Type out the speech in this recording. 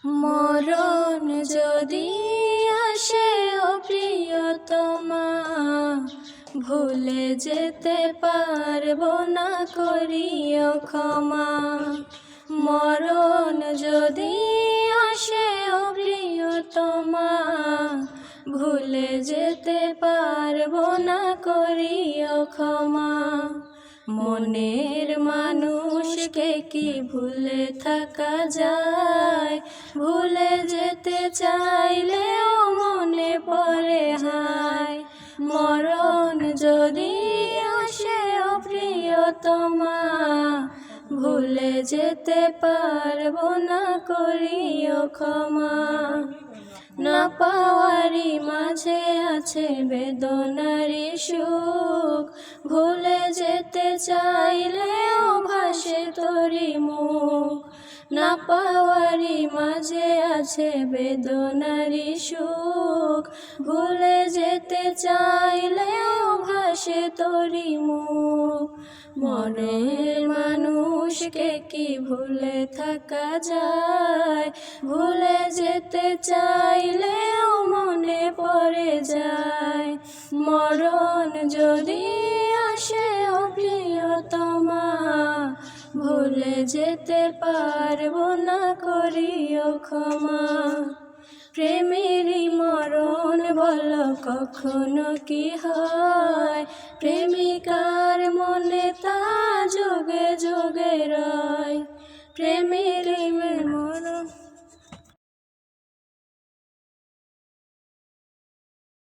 মরণ যদি আসে ও প্রিয়তমা, ভুলে যেতে পারবো না, করিও ক্ষমা। মরণ যদি আসে ও প্রিয়তমা, ভুলে যেতে পারবো না, করিও ক্ষমা। মনের মানুষকে কি ভুলে থাকা যায়? ভুলে যেতে চাইলেও মনে পড়ে হায়। মরণ যদি আসে ও প্রিয়তমা, ভুলে যেতে পারবো না, করিও ক্ষমা। না পাওয়ারই মাঝে আছে বেদনারি সুখ, ভুলে যেতে চাইলেও ভাসে তোরি মুখ। না পাওয়ারই মাঝে আছে বেদনারি সুখ, ভুলে যেতে চাইলেও ভাসে তোরি মুখ। মনের মানুষকে কি ভুলে থাকা যায়? ভুলে যেতে চাইলেও মনে পড়ে যায়। মরণ যদি আসে ও প্রিয়তমা, ভুলে যেতে পারবো না, করিও ক্ষমা। প্রেমেরই মরণ বলো কখনো কি হয়?